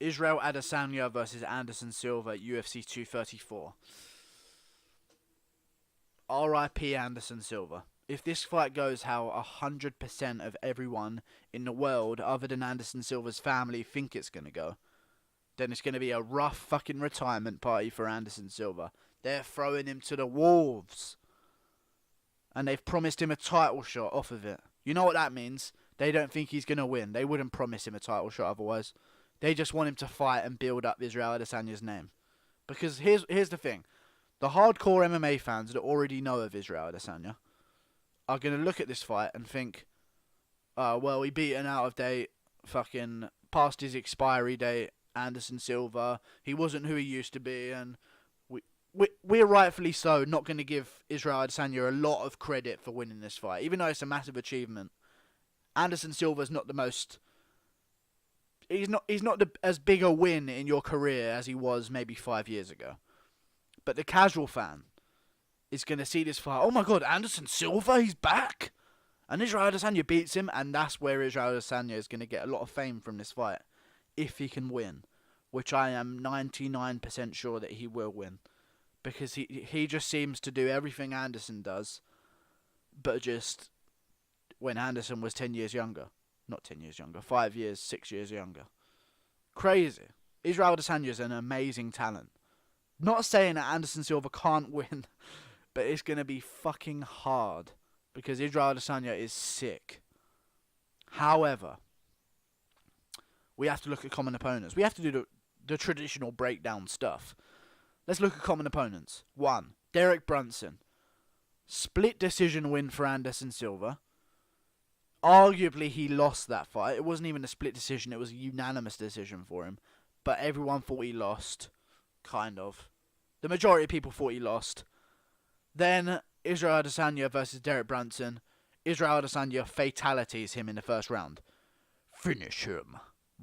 Israel Adesanya versus Anderson Silva, UFC 234. R.I.P. Anderson Silva. If this fight goes how 100% of everyone in the world, other than Anderson Silva's family, think it's going to go, then it's going to be a rough fucking retirement party for Anderson Silva. They're throwing him to the wolves. And they've promised him a title shot off of it. You know what that means? They don't think he's going to win. They wouldn't promise him a title shot otherwise. They just want him to fight and build up Israel Adesanya's name. Because here's the thing. The hardcore MMA fans that already know of Israel Adesanya are going to look at this fight and think, oh, well, he beat an out of date, fucking past his expiry date, Anderson Silva. He wasn't who he used to be, and we're rightfully so not going to give Israel Adesanya a lot of credit for winning this fight, even though it's a massive achievement. Anderson Silva's not the most. He's not as big a win in your career as he was maybe 5 years ago. But the casual fan is going to see this fight. Oh my god, Anderson Silva, he's back! And Israel Adesanya beats him, and that's where Israel Adesanya is going to get a lot of fame from this fight. If he can win. Which I am 99% sure that he will win. Because he just seems to do everything Anderson does, but just when Anderson was 10 years younger. Not 10 years younger, 5 years, 6 years younger. Crazy. Israel Adesanya is an amazing talent. Not saying that Anderson Silva can't win, but it's going to be fucking hard because Israel Adesanya is sick. However, we have to look at common opponents. We have to do the traditional breakdown stuff. Let's look at common opponents. 1. Derek Brunson. Split decision win for Anderson Silva. Arguably, he lost that fight. It wasn't even a split decision. It was a unanimous decision for him. But everyone thought he lost. Kind of. The majority of people thought he lost. Then, Israel Adesanya versus Derek Brunson. Israel Adesanya fatalities him in the first round. Finish him.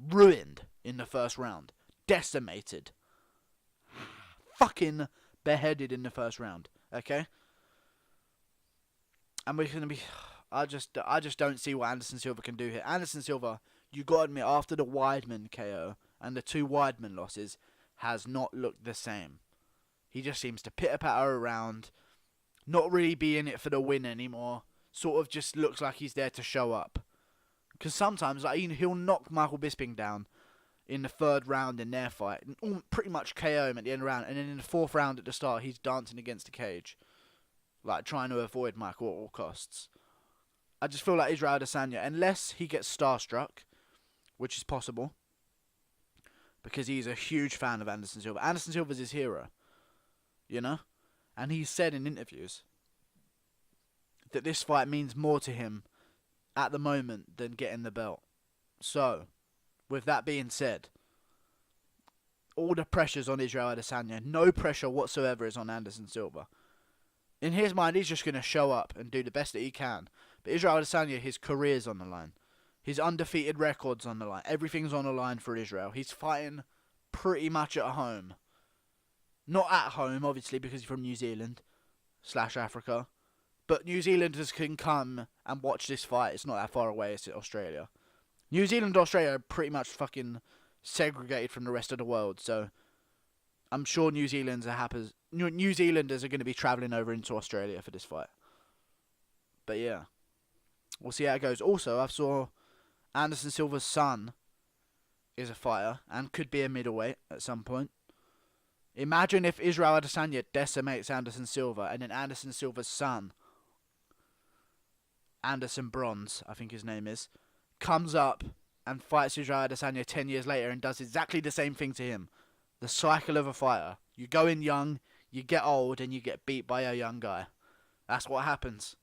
Ruined in the first round. Decimated. Fucking beheaded in the first round. Okay? And we're going to be... I just don't see what Anderson Silva can do here. Anderson Silva, you got to admit, after the Weidman KO and the 2 Weidman losses, has not looked the same. He just seems to pitter-patter around, not really be in it for the win anymore. Sort of just looks like he's there to show up. Because sometimes he'll knock Michael Bisping down in the 3rd round in their fight, and pretty much KO him at the end of the round, and then in the 4th round at the start, he's dancing against the cage, like trying to avoid Michael at all costs. I just feel like Israel Adesanya, unless he gets starstruck, which is possible, because he's a huge fan of Anderson Silva. Anderson Silva's his hero, you know? And he's said in interviews that this fight means more to him at the moment than getting the belt. So, with that being said, all the pressure's on Israel Adesanya. No pressure whatsoever is on Anderson Silva. In his mind, he's just going to show up and do the best that he can. But Israel Adesanya, his career's on the line. His undefeated record's on the line. Everything's on the line for Israel. He's fighting pretty much at home. Not at home, obviously, because he's from New Zealand / Africa. But New Zealanders can come and watch this fight. It's not that far away. It's Australia. New Zealand and Australia are pretty much fucking segregated from the rest of the world. So I'm sure New Zealanders are going to be travelling over into Australia for this fight. But yeah, we'll see how it goes. Also, I saw Anderson Silva's son is a fighter and could be a middleweight at some point. Imagine if Israel Adesanya decimates Anderson Silva and then Anderson Silva's son, Anderson Bronze, I think his name is, comes up and fights Israel Adesanya 10 years later and does exactly the same thing to him. The cycle of a fighter. You go in young, you get old, and you get beat by a young guy. That's what happens.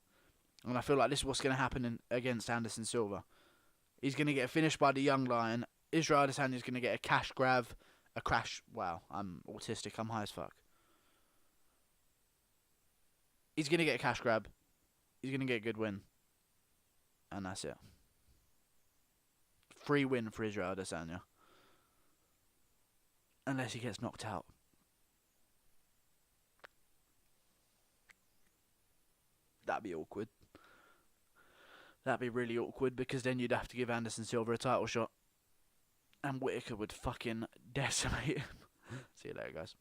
And I feel like this is what's going to happen against Anderson Silva. He's going to get finished by the young lion. Israel Adesanya is going to get a cash grab. Wow, I'm autistic. I'm high as fuck. He's going to get a cash grab. He's going to get a good win. And that's it. Free win for Israel Adesanya. Unless he gets knocked out. That'd be awkward. That'd be really awkward because then you'd have to give Anderson Silva a title shot. and Whitaker would fucking decimate him. See you later, guys.